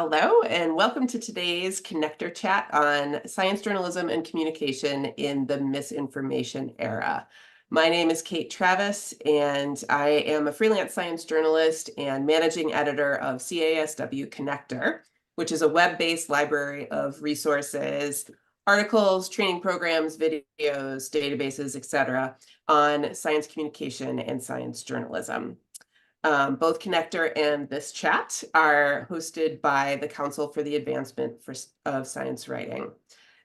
Hello, and welcome to today's Connector Chat on science journalism and communication in the misinformation era. My name is Kate Travis, and I am a freelance science journalist and managing editor of CASW Connector, which is a web-based library of resources, articles, training programs, videos, databases, etc., on science communication and science journalism. Both Connector and this chat are hosted by the Council for the Advancement of Science Writing.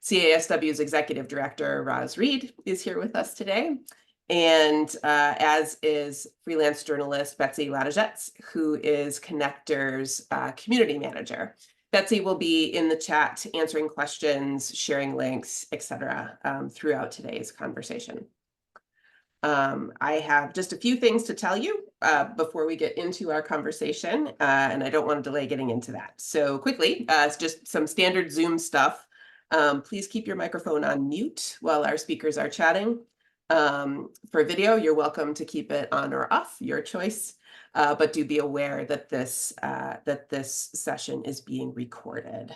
CASW's Executive Director, Roz Reed, is here with us today, and as is freelance journalist Betsy Ladajets, who is Connector's community manager. Betsy will be in the chat answering questions, sharing links, etc. Throughout today's conversation. I have just a few things to tell you before we get into our conversation, and I don't want to delay getting into that. So quickly, it's just some standard Zoom stuff. Please keep your microphone on mute while our speakers are chatting. For video, you're welcome to keep it on or off, your choice, but do be aware that this session is being recorded.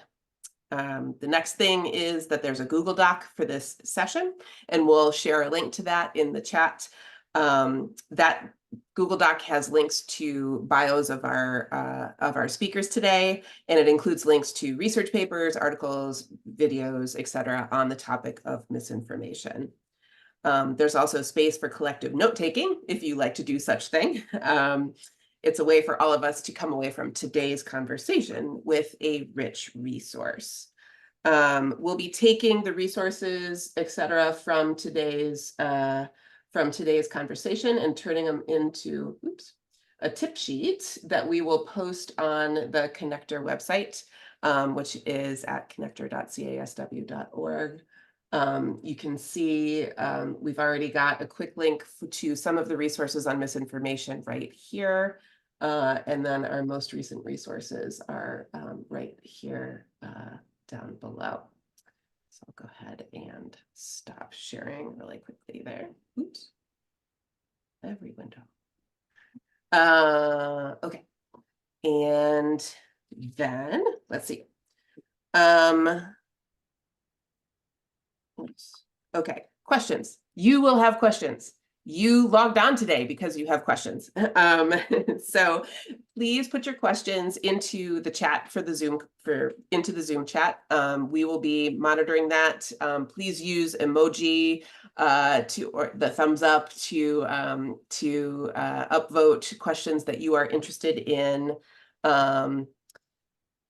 The next thing is that there's a Google Doc for this session, and we'll share a link to that in the chat. That Google Doc has links to bios of our speakers today, and it includes links to research papers, articles, videos, etc. on the topic of misinformation. There's also space for collective note-taking if you like to do such thing. It's a way for all of us to come away from today's conversation with a rich resource. We'll be taking the resources, etc., from today's conversation and turning them into a tip sheet that we will post on the Connector website, which is at connector.casw.org. You can see we've already got a quick link to some of the resources on misinformation right here. And then our most recent resources are right here down below. So I'll go ahead and stop sharing really quickly there. Oops. Every window. Okay. And then let's see. Okay, questions. You will have questions. You logged on today because you have questions. So please put your questions into the chat for the Zoom into the Zoom chat. We will be monitoring that. Please use emoji or the thumbs up to upvote questions that you are interested in.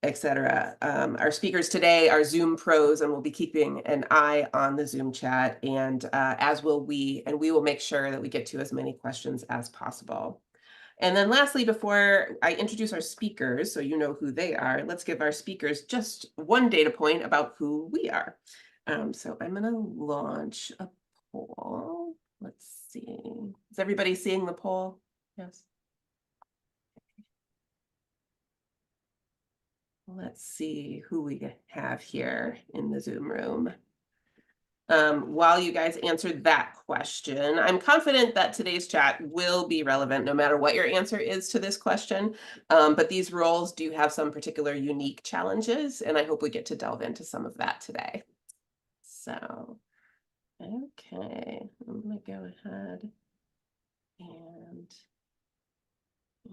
Etc. Our speakers today are Zoom pros, and we'll be keeping an eye on the Zoom chat, and as will we, and we will make sure that we get to as many questions as possible. And then lastly, before I introduce our speakers, so you know who they are, let's give our speakers just one data point about who we are. So I'm going to launch a poll. Let's see. Is everybody seeing the poll? Yes. Let's see who we have here in the Zoom room. While you guys answer that question, I'm confident that today's chat will be relevant no matter what your answer is to this question. But these roles do have some particular unique challenges, and I hope we get to delve into some of that today. So, okay, I'm going to go ahead and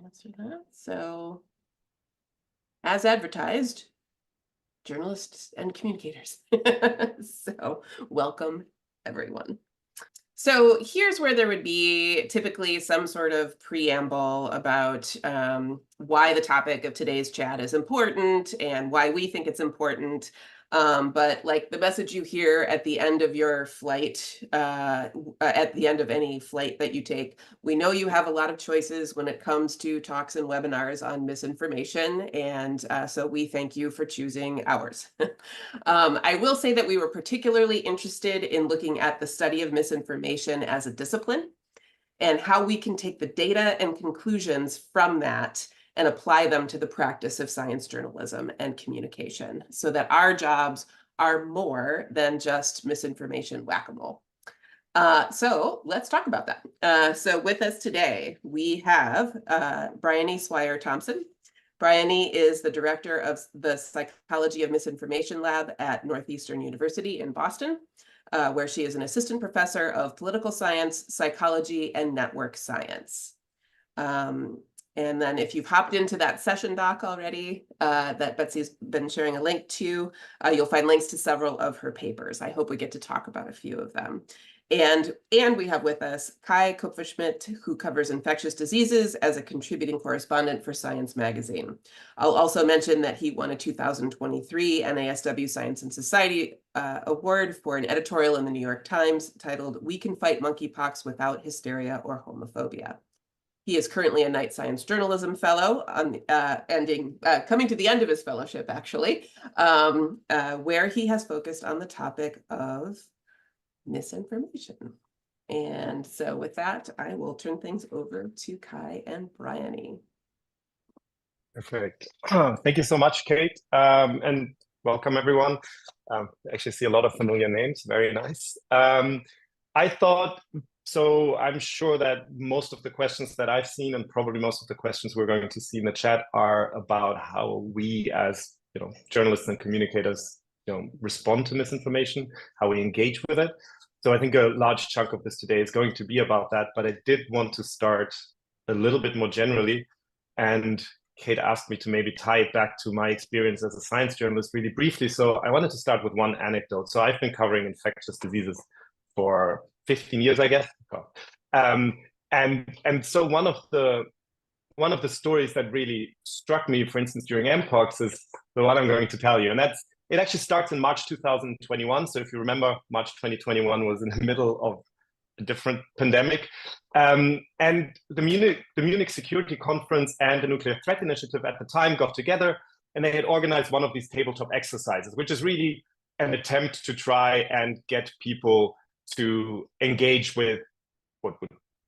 answer that. So, as advertised, journalists and communicators. So welcome, everyone. So here's where there would be typically some sort of preamble about why the topic of today's chat is important and why we think it's important. But like the message you hear at the end of your flight, at the end of any flight that you take, we know you have a lot of choices when it comes to talks and webinars on misinformation, and so we thank you for choosing ours. I will say that we were particularly interested in looking at the study of misinformation as a discipline and how we can take the data and conclusions from that and apply them to the practice of science journalism and communication so that our jobs are more than just misinformation whack-a-mole. So let's talk about that. So with us today, we have Briony Swire-Thompson. Briony is the director of the Psychology of Misinformation Lab at Northeastern University in Boston, where she is an assistant professor of political science, psychology, and network science. And then if you've hopped into that session doc already that Betsy's been sharing a link to, you'll find links to several of her papers. I hope we get to talk about a few of them. And we have with us Kai Kupferschmidt, who covers infectious diseases as a contributing correspondent for Science magazine. I'll also mention that he won a 2023 NASW Science and Society award for an editorial in the New York Times titled "We Can Fight Monkeypox Without Hysteria or Homophobia." He is currently a Knight Science Journalism Fellow, coming to the end of his fellowship, actually, where he has focused on the topic of misinformation. And so with that, I will turn things over to Kai and Briony. Perfect. Thank you so much, Kate, and welcome everyone. I actually see a lot of familiar names. Very nice. I thought, so I'm sure that most of the questions that I've seen and probably most of the questions we're going to see in the chat are about how we as journalists and communicators respond to misinformation, how we engage with it. So I think a large chunk of this today is going to be about that, but I did want to start a little bit more generally. And Kate asked me to maybe tie it back to my experience as a science journalist really briefly. So I wanted to start with one anecdote. So I've been covering infectious diseases for 15 years, I guess. And so one of the stories that really struck me, for instance, during mpox is the one I'm going to tell you. And it actually starts in March 2021. So if you remember, March 2021 was in the middle of a different pandemic. And the Munich Security Conference and the Nuclear Threat Initiative at the time got together, and they had organized one of these tabletop exercises, which is really an attempt to try and get people to engage with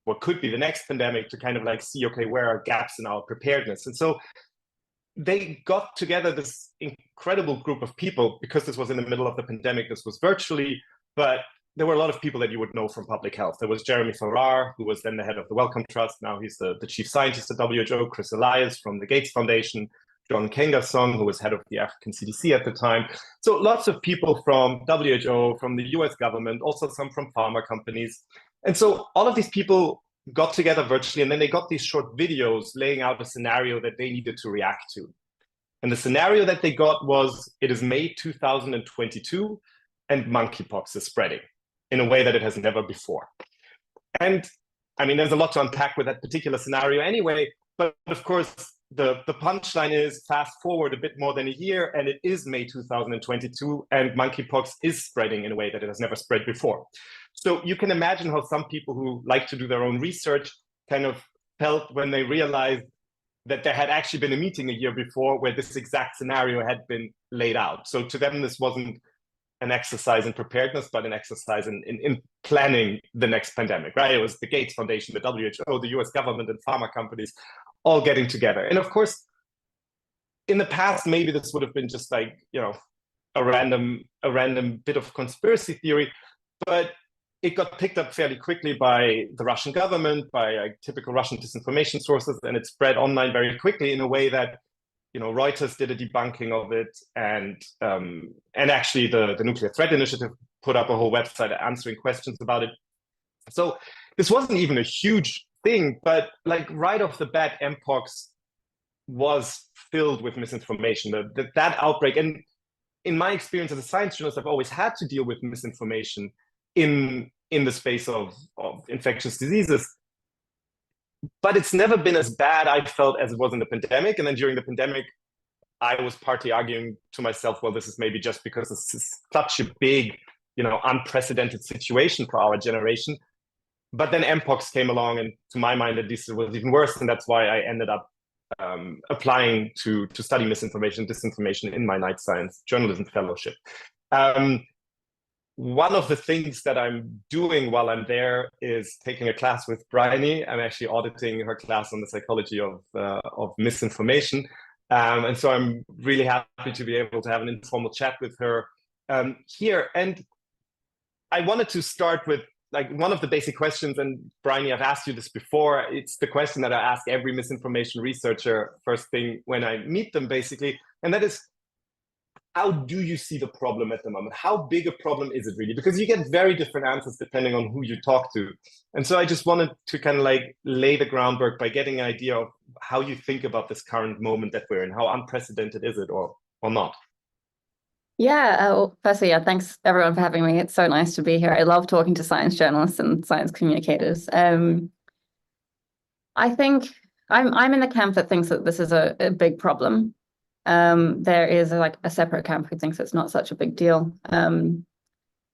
what could be the next pandemic, to kind of like see, okay, where are gaps in our preparedness? And so they got together this incredible group of people. Because this was in the middle of the pandemic, this was virtually, but there were a lot of people that you would know from public health. There was Jeremy Farrar, who was then the head of the Wellcome Trust. Now he's the chief scientist at WHO, Chris Elias from the Gates Foundation, John Kengasong, who was head of the African CDC at the time. So lots of people from WHO, from the US government, also some from pharma companies. And so all of these people got together virtually, and then they got these short videos laying out a scenario that they needed to react to. And the scenario that they got was, it is May 2022, and monkeypox is spreading in a way that it has never before. And I mean, there's a lot to unpack with that particular scenario anyway, but of course, the punchline is, fast forward a bit more than a year, and it is May 2022, and monkeypox is spreading in a way that it has never spread before. So you can imagine how some people who like to do their own research kind of felt when they realized that there had actually been a meeting a year before where this exact scenario had been laid out. So to them, this wasn't an exercise in preparedness, but an exercise in planning the next pandemic, right? It was the Gates Foundation, the WHO, the US government, and pharma companies all getting together. And of course, in the past, maybe this would have been just like, a random bit of conspiracy theory, but it got picked up fairly quickly by the Russian government, by typical Russian disinformation sources, and it spread online very quickly in a way that, Reuters did a debunking of it, and actually the Nuclear Threat Initiative put up a whole website answering questions about it. So this wasn't even a huge thing, but like right off the bat, mpox was filled with misinformation. That outbreak, and in my experience as a science journalist, I've always had to deal with misinformation in the space of infectious diseases. But it's never been as bad, I felt, as it was in the pandemic. And then during the pandemic, I was partly arguing to myself, well, this is maybe just because this is such a big, unprecedented situation for our generation. But then mpox came along, and to my mind, at least, it was even worse. And that's why I ended up applying to study misinformation, disinformation in my Knight Science Journalism Fellowship. One of the things that I'm doing while I'm there is taking a class with Briony. I'm actually auditing her class on the psychology of misinformation. And so I'm really happy to be able to have an informal chat with her here. And I wanted to start with like one of the basic questions, and Briony, I've asked you this before, it's the question that I ask every misinformation researcher first thing when I meet them, basically, and that is, how do you see the problem at the moment? How big a problem is it really? Because you get very different answers depending on who you talk to. And so I just wanted to kind of like lay the groundwork by getting an idea of how you think about this current moment that we're in. How unprecedented is it, or not? Yeah, well, firstly, yeah, thanks everyone for having me. It's so nice to be here. I love talking to science journalists and science communicators. I think I'm in the camp that thinks that this is a big problem. There is like a separate camp who thinks it's not such a big deal. And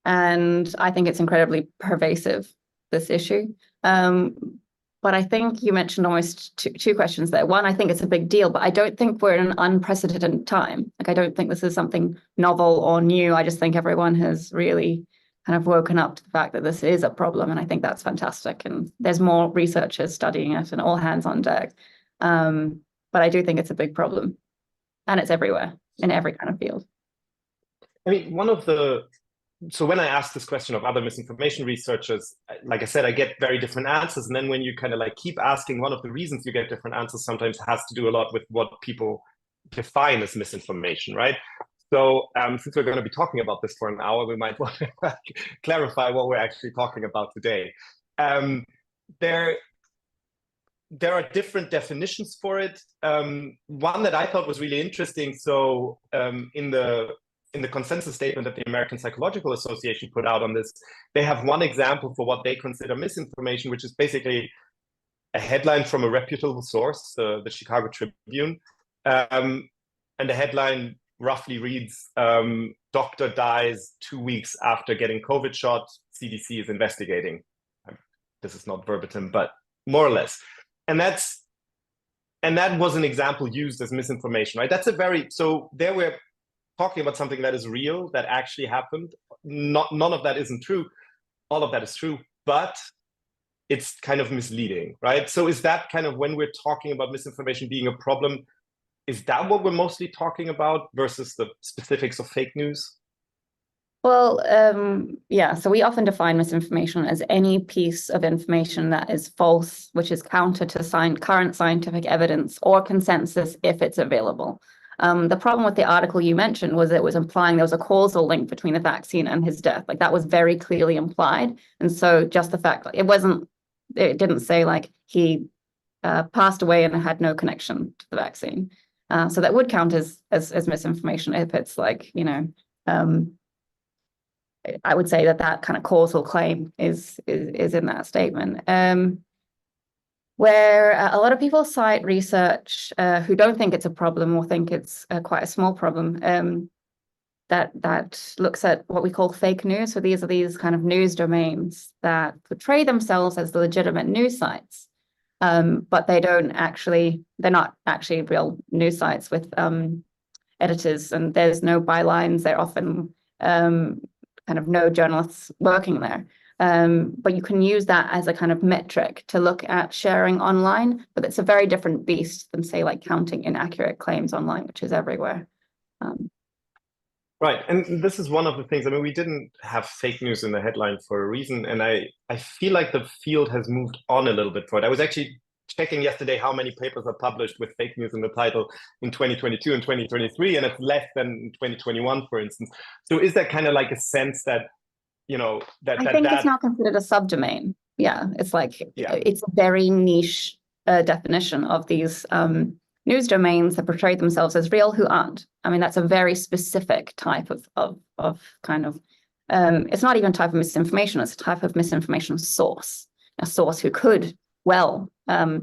I think it's incredibly pervasive, this issue. But I think you mentioned almost two questions there. One, I think it's a big deal, but I don't think we're in an unprecedented time. Like, I don't think this is something novel or new. I just think everyone has really kind of woken up to the fact that this is a problem. And I think that's fantastic. And there's more researchers studying it and all hands on deck. But I do think it's a big problem. And it's everywhere, in every kind of field. I mean, so when I ask this question of other misinformation researchers, like I said, I get very different answers. And then when you kind of like keep asking, one of the reasons you get different answers sometimes has to do a lot with what people define as misinformation, right? So since we're going to be talking about this for an hour, we might want to clarify what we're actually talking about today. There are different definitions for it. One that I thought was really interesting. So in the consensus statement that the American Psychological Association put out on this, they have one example for what they consider misinformation, which is basically a headline from a reputable source, the Chicago Tribune. And the headline roughly reads, "Doctor dies 2 weeks after getting COVID shot, CDC is investigating." This is not verbatim, but more or less. And that was an example used as misinformation, right? So there we're talking about something that is real, that actually happened. None of that isn't true. All of that is true, but it's kind of misleading, right? So is that kind of, when we're talking about misinformation being a problem, is that what we're mostly talking about versus the specifics of fake news? Well, yeah, so we often define misinformation as any piece of information that is false, which is counter to current scientific evidence or consensus if it's available. The problem with the article you mentioned was it was implying there was a causal link between the vaccine and his death. Like, that was very clearly implied. And so just the fact, like, it didn't say like he passed away and had no connection to the vaccine. So that would count as misinformation if it's like, I would say that kind of causal claim is in that statement. Where a lot of people cite research who don't think it's a problem or think it's quite a small problem, that looks at what we call fake news. So these are these kind of news domains that portray themselves as legitimate news sites, but they're not actually real news sites with editors, and there's no bylines. They're often kind of no journalists working there. But you can use that as a kind of metric to look at sharing online, but it's a very different beast than, say, like counting inaccurate claims online, which is everywhere. Right, and this is one of the things, I mean, we didn't have fake news in the headline for a reason, and I feel like the field has moved on a little bit for it. I was actually checking yesterday how many papers are published with fake news in the title in 2022 and 2023, and it's less than in 2021, for instance. So is that kind of like a sense that, I think it's now considered a subdomain. Yeah, it's like, it's a very niche definition of these news domains that portray themselves as real who aren't. I mean, that's a very specific type of kind of, it's not even type of misinformation, it's a type of misinformation source, a source who could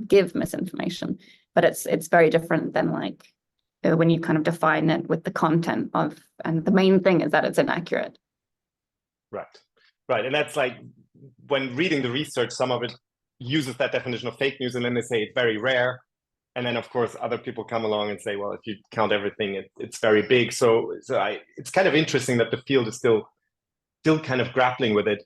give misinformation, but it's very different than like when you kind of define it with the content of, and the main thing is that it's inaccurate. Right, and that's like, when reading the research, some of it uses that definition of fake news, and then they say it's very rare, and then of course other people come along and say, well, if you count everything, it's very big. So it's kind of interesting that the field is still kind of grappling with it.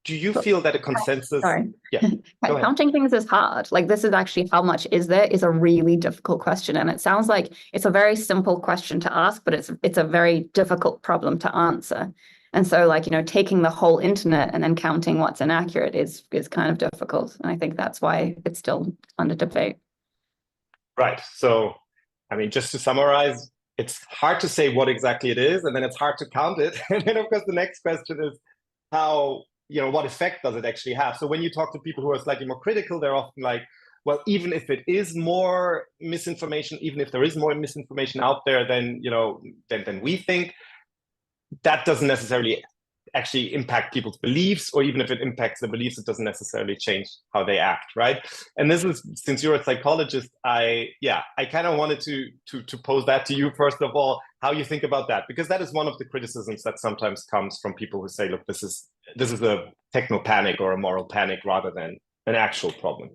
Do you feel that a consensus? Sorry. Yeah. Counting things is hard. Like, this is actually, how much is there, is a really difficult question. And it sounds like it's a very simple question to ask, but it's a very difficult problem to answer. And so, like, taking the whole internet and then counting what's inaccurate is kind of difficult. And I think that's why it's still under debate. Right. So, I mean, just to summarize, it's hard to say what exactly it is, and then it's hard to count it. And then, of course, the next question is how, what effect does it actually have? So when you talk to people who are slightly more critical, they're often like, well, even if it is more misinformation, even if there is more misinformation out there than we think, that doesn't necessarily actually impact people's beliefs, or even if it impacts the beliefs, it doesn't necessarily change how they act, right? And this is, since you're a psychologist, I kind of wanted to pose that to you first of all, how you think about that, because that is one of the criticisms that sometimes comes from people who say, look, this is a techno panic or a moral panic rather than an actual problem.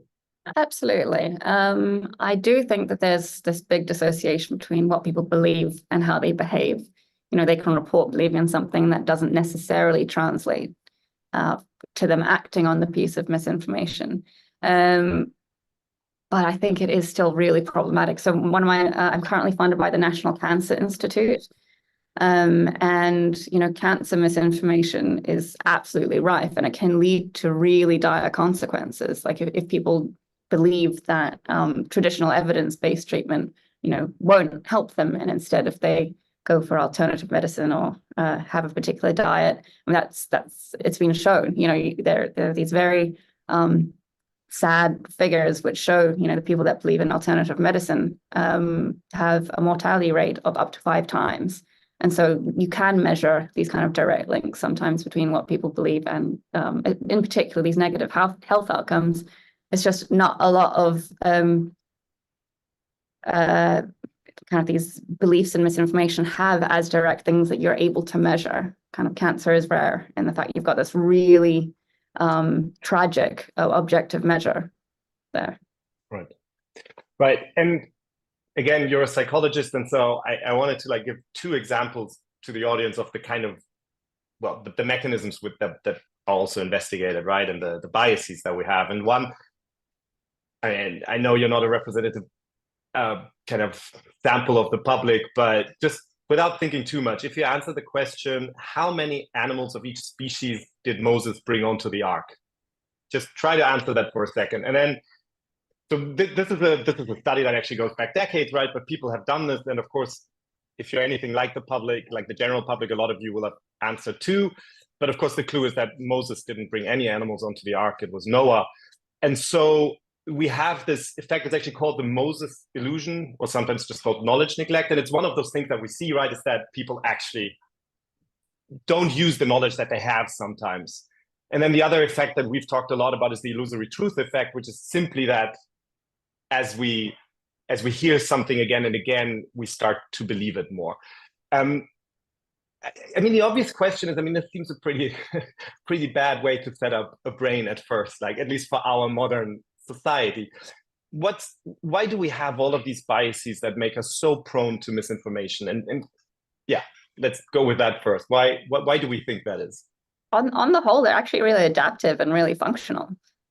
Absolutely. I do think that there's this big dissociation between what people believe and how they behave. They can report believing in something that doesn't necessarily translate to them acting on the piece of misinformation. But I think it is still really problematic. So I'm currently funded by the National Cancer Institute. And, cancer misinformation is absolutely rife, and it can lead to really dire consequences. Like if people believe that traditional evidence-based treatment, won't help them, and instead if they go for alternative medicine or have a particular diet, I mean, it's been shown. There are these very sad figures which show, the people that believe in alternative medicine have a mortality rate of up to 5 times. And so you can measure these kind of direct links sometimes between what people believe and, in particular, these negative health outcomes. It's just not a lot of kind of these beliefs and misinformation have as direct things that you're able to measure. Kind of cancer is rare in the fact you've got this really tragic objective measure there. Right. And again, you're a psychologist, and so I wanted to give 2 examples to the audience of the kind of, the mechanisms that are also investigated, right, and the biases that we have. And one, and I know you're not a representative kind of sample of the public, but just without thinking too much, if you answer the question, how many animals of each species did Moses bring onto the ark? Just try to answer that for a second. And then, so this is a study that actually goes back decades, right? But people have done this. And of course, if you're anything like the public, like the general public, a lot of you will have answered too. But of course, the clue is that Moses didn't bring any animals onto the ark. It was Noah. And so we have this effect. It's actually called the Moses illusion, or sometimes just called knowledge neglect. And it's one of those things that we see, right, is that people actually don't use the knowledge that they have sometimes. And then the other effect that we've talked a lot about is the illusory truth effect, which is simply that as we hear something again and again, we start to believe it more. I mean, the obvious question is, this seems a pretty bad way to set up a brain at first, like at least for our modern society. Why do we have all of these biases that make us so prone to misinformation? And yeah, let's go with that first. Why do we think that is? On the whole, they're actually really adaptive and really functional.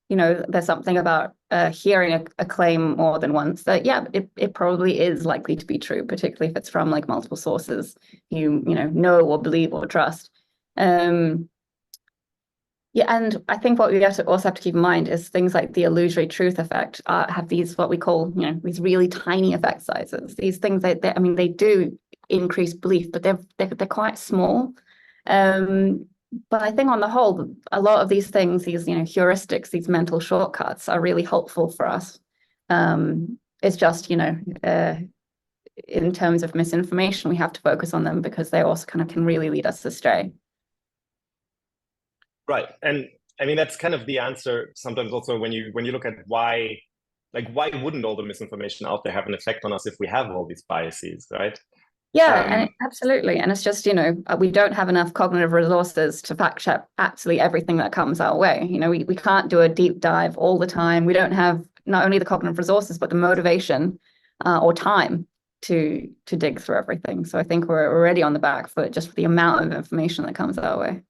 There's something about hearing a claim more than once that, it probably is likely to be true, particularly if it's from multiple sources you know or believe or trust. And I think what we also have to keep in mind is things like the illusory truth effect have these what we call these really tiny effect sizes. These things they do increase belief, but they're quite small. But I think on the whole, a lot of these things, these heuristics, these mental shortcuts, are really helpful for us. It's just in terms of misinformation, we have to focus on them because they also kind of can really lead us astray. Right. And I mean, that's kind of the answer sometimes also when you look at why wouldn't all the misinformation out there have an effect on us if we have all these biases, right? Yeah, absolutely. And it's just, we don't have enough cognitive resources to fact check absolutely everything that comes our way. We can't do a deep dive all the time. We don't have not only the cognitive resources, but the motivation or time to dig through everything. So I think we're already on the back foot just for the amount of information that comes our way.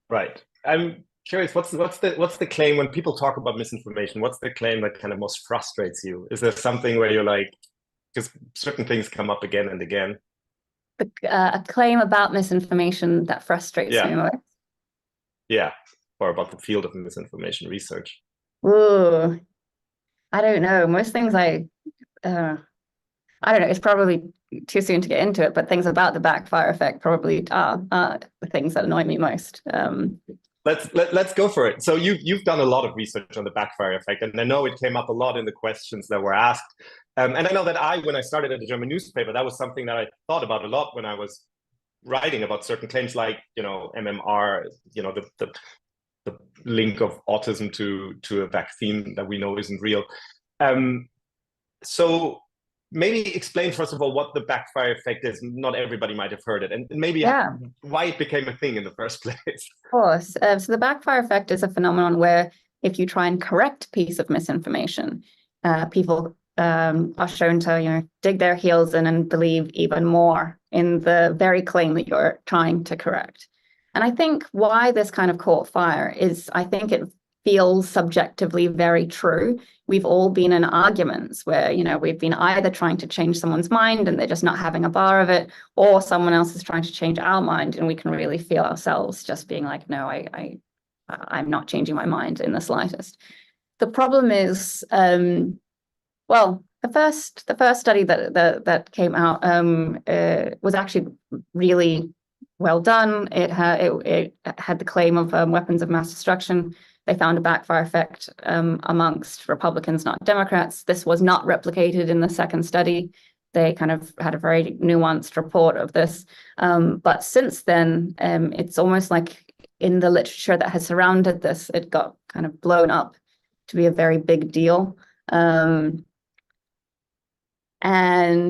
Right. I'm curious, what's the claim when people talk about misinformation? What's the claim that kind of most frustrates you? Is there something where you're like, because certain things come up again and again? a claim about misinformation that frustrates me most. Yeah, or about the field of misinformation research. Ooh, I don't know. Most things I don't know. It's probably too soon to get into it, but things about the backfire effect probably are the things that annoy me most. Let's go for it. So you've done a lot of research on the backfire effect, and I know it came up a lot in the questions that were asked. And I know that when I started at the German newspaper, that was something that I thought about a lot when I was writing about certain claims, like MMR, the link of autism to a vaccine that we know isn't real. So maybe explain, first of all, what the backfire effect is. Not everybody might have heard it, and maybe why it became a thing in the first place. Of course. So the backfire effect is a phenomenon where if you try and correct a piece of misinformation, people are shown to dig their heels in and believe even more in the very claim that you're trying to correct. And I think why this kind of caught fire is I think it feels subjectively very true. We've all been in arguments where, we've been either trying to change someone's mind and they're just not having a bar of it, or someone else is trying to change our mind and we can really feel ourselves just being like, no, I'm not changing my mind in the slightest. The problem is, well, the first study that came out was actually really well done. It had the claim of weapons of mass destruction. They found a backfire effect amongst Republicans, not Democrats. This was not replicated in the second study. They kind of had a very nuanced report of this. But since then, it's almost like in the literature that has surrounded this, it got kind of blown up to be a very big deal. And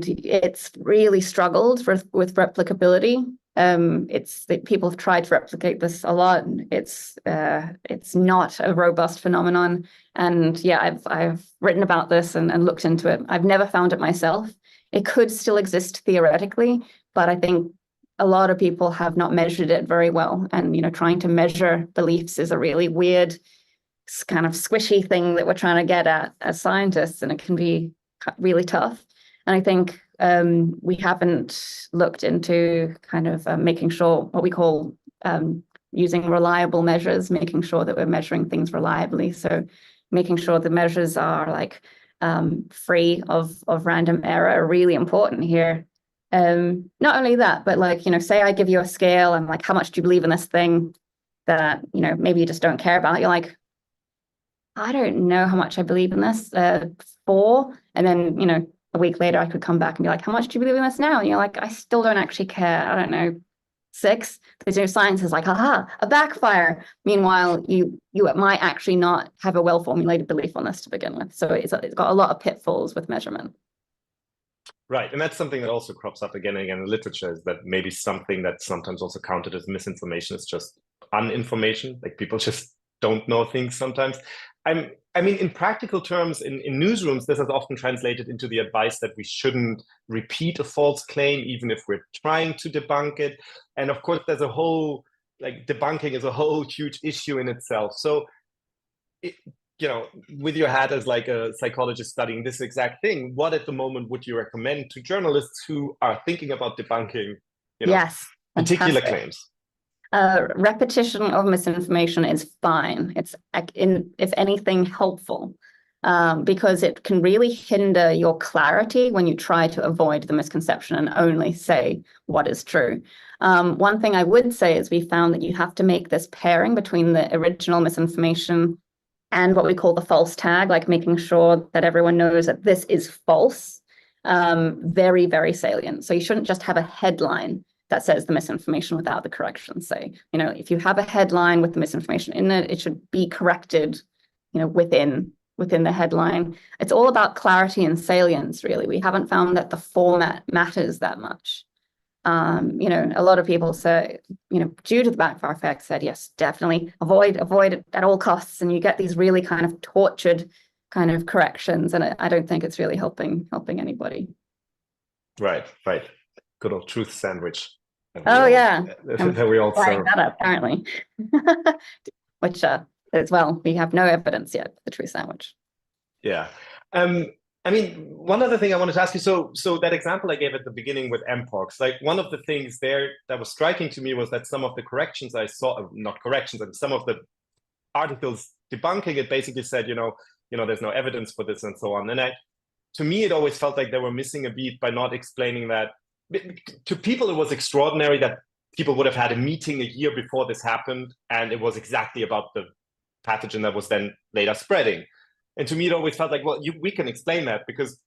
it's really struggled with replicability. It's that people have tried to replicate this a lot. It's not a robust phenomenon. And yeah, I've written about this and looked into it. I've never found it myself. It could still exist theoretically, but I think a lot of people have not measured it very well. And trying to measure beliefs is a really weird, kind of squishy thing that we're trying to get at as scientists, and it can be really tough. And I think we haven't looked into kind of making sure what we call using reliable measures, making sure that we're measuring things reliably. So making sure the measures are like free of random error, really important here. Not only that, but like, say I give you a scale and like, how much do you believe in this thing that, maybe you just don't care about? You're like, I don't know how much I believe in this, 4. And then, a week later, I could come back and be like, how much do you believe in this now? And you're like, I still don't actually care. I don't know, 6. Because science is like, aha, a backfire. Meanwhile, you might actually not have a well-formulated belief on this to begin with. So it's got a lot of pitfalls with measurement. Right. And that's something that also crops up again and again in literature, is that maybe something that's sometimes also counted as misinformation is just uninformation. Like people just don't know things sometimes. I mean, in practical terms, in newsrooms, this is often translated into the advice that we shouldn't repeat a false claim, even if we're trying to debunk it. And of course, there's a whole, like, debunking is a whole huge issue in itself. So, with your hat as like a psychologist studying this exact thing, what at the moment would you recommend to journalists who are thinking about debunking, yes, particular claims? Repetition of misinformation is fine. It's, if anything, helpful, because it can really hinder your clarity when you try to avoid the misconception and only say what is true. One thing I would say is we found that you have to make this pairing between the original misinformation and what we call the false tag, like making sure that everyone knows that this is false, very, very salient. So you shouldn't just have a headline that says the misinformation without the correction. Say, if you have a headline with the misinformation in it, it should be corrected, within the headline. It's all about clarity and salience, really. We haven't found that the format matters that much. A lot of people say, due to the backfire effect, said, yes, definitely avoid it at all costs. And you get these really kind of tortured kind of corrections. And I don't think it's really helping anybody. Right. Good old truth sandwich. Yeah. That we all serve. That up, apparently. Which as well, we have no evidence yet for the truth sandwich. Yeah. I mean, one other thing I wanted to ask you, so that example I gave at the beginning with mpox, like one of the things there that was striking to me was that some of the corrections I saw, not corrections, and some of the articles debunking it basically said, there's no evidence for this and so on. And to me, it always felt like they were missing a beat by not explaining that. To people, it was extraordinary that people would have had a meeting a year before this happened, and it was exactly about the pathogen that was then later spreading. And to me, it always felt like, well, we can explain that because,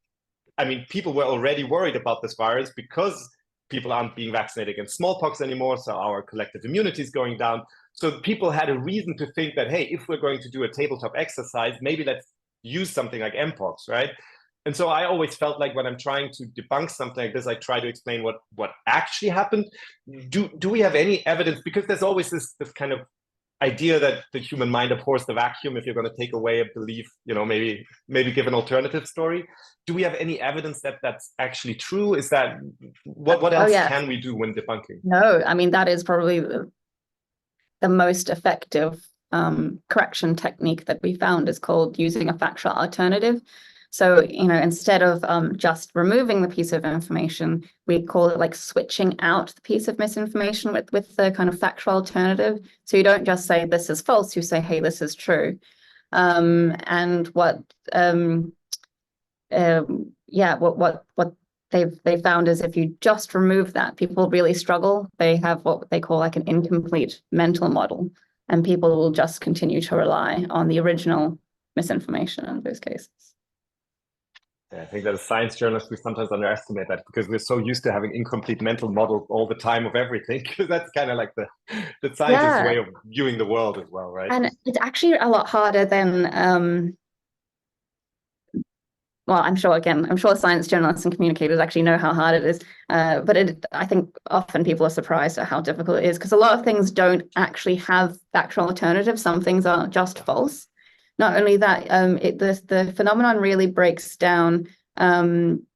I mean, people were already worried about this virus because people aren't being vaccinated against smallpox anymore. So our collective immunity is going down. So people had a reason to think that, hey, if we're going to do a tabletop exercise, maybe let's use something like mpox, right? And so I always felt like when I'm trying to debunk something like this, I try to explain what actually happened. Do we have any evidence? Because there's always this kind of idea that the human mind abhors the vacuum if you're going to take away a belief, maybe give an alternative story. Do we have any evidence that that's actually true? Is that what else can we do when debunking? No, I mean, that is probably the most effective correction technique that we found is called using a factual alternative. So, instead of just removing the piece of information, we call it like switching out the piece of misinformation with the kind of factual alternative. So you don't just say this is false, you say, hey, this is true. And what they found is if you just remove that, people really struggle. They have what they call like an incomplete mental model, and people will just continue to rely on the original misinformation in those cases. I think that as science journalists, we sometimes underestimate that because we're so used to having incomplete mental models all the time of everything. Because that's kind of like the scientist's way of viewing the world as well, right? And it's actually a lot harder than, I'm sure science journalists and communicators actually know how hard it is. But I think often people are surprised at how difficult it is because a lot of things don't actually have factual alternatives. Some things are just false. Not only that, the phenomenon really breaks down when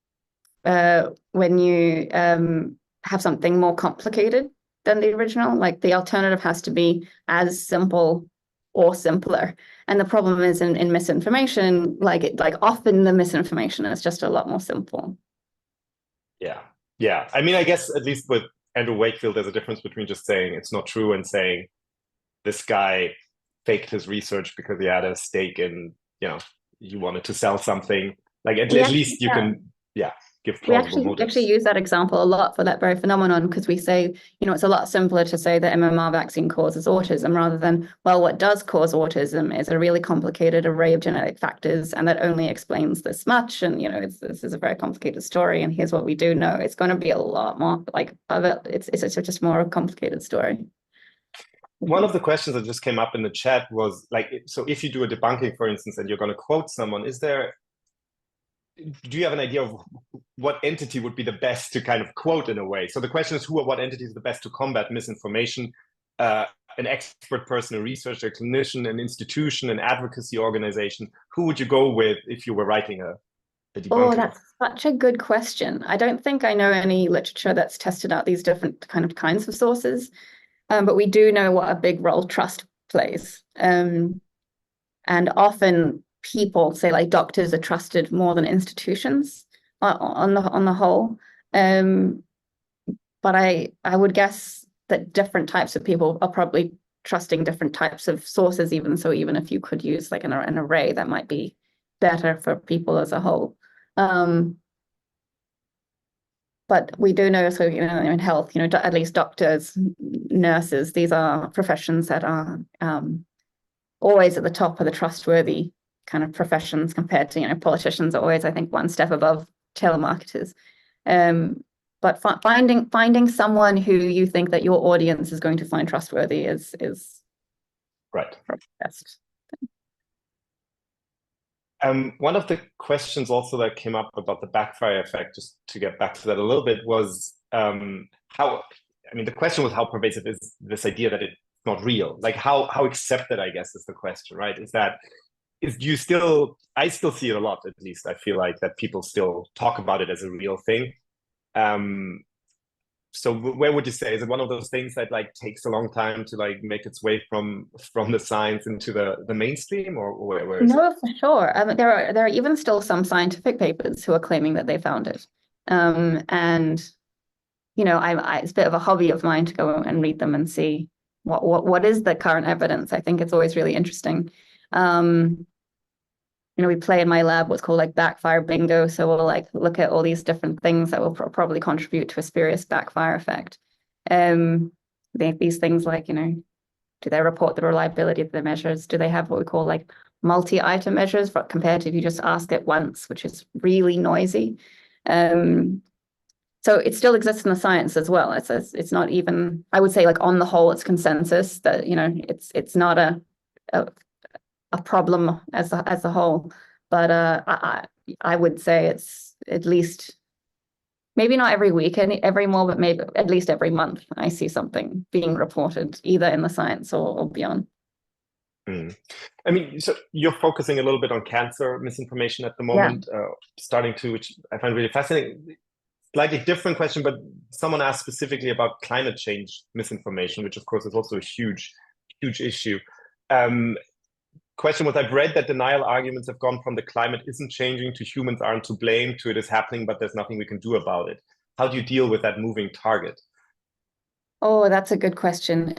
you have something more complicated than the original. Like the alternative has to be as simple or simpler. And the problem is in misinformation, like often the misinformation is just a lot more simple. Yeah. I mean, I guess at least with Andrew Wakefield, there's a difference between just saying it's not true and saying this guy faked his research because he had a stake in, he wanted to sell something. Like at least you can, give plausible motives. We actually use that example a lot for that very phenomenon because we say, it's a lot simpler to say that MMR vaccine causes autism rather than, well, what does cause autism is a really complicated array of genetic factors, and that only explains this much. And, this is a very complicated story, and here's what we do know. It's going to be a lot more it's just more a complicated story. One of the questions that just came up in the chat was like, so if you do a debunking, for instance, and you're going to quote someone, do you have an idea of what entity would be the best to kind of quote in a way? So the question is, who or what entity is the best to combat misinformation? An expert person, a researcher, a clinician, an institution, an advocacy organization. Who would you go with if you were writing a debunking? Oh, that's such a good question. I don't think I know any literature that's tested out these different kinds of sources. But we do know what a big role trust plays. And often people say like doctors are trusted more than institutions on the whole. But I would guess that different types of people are probably trusting different types of sources, even if you could use like an array, that might be better for people as a whole. But we do know, so, in health, at least doctors, nurses, these are professions that are always at the top of the trustworthy kind of professions compared to, politicians are always, I think, one step above telemarketers. But finding someone who you think that your audience is going to find trustworthy is right. Best. One of the questions also that came up about the backfire effect, just to get back to that a little bit, was the question was how pervasive is this idea that it's not real? Like how accepted, I guess, is the question, right? I still see it a lot, at least. I feel like that people still talk about it as a real thing. so where would you say, is it one of those things that like takes a long time to like make its way from the science into the mainstream, or where is it? No, for sure. There are even still some scientific papers who are claiming that they found it. And you know, it's a bit of a hobby of mine to go and read them and see what is the current evidence. I think it's always really interesting. You know, we play in my lab what's called like backfire bingo. So we'll like look at all these different things that will probably contribute to a spurious backfire effect. These things like, you know, do they report the reliability of the measures? Do they have what we call like multi-item measures compared to if you just ask it once, which is really noisy. So it still exists in the science as well. It's not even, I would say, like on the whole, it's consensus that, you know, it's not a problem as a whole. But I would say it's at least maybe not every week, every more, but maybe at least every month I see something being reported either in the science or beyond. I mean, so you're focusing a little bit on cancer misinformation at the moment, starting to, which I find really fascinating. Slightly different question, but someone asked specifically about climate change misinformation, which of course is also a huge issue. Question was, I've read that denial arguments have gone from the climate isn't changing to humans aren't to blame to it is happening, but there's nothing we can do about it. How do you deal with that moving target? Oh, that's a good question.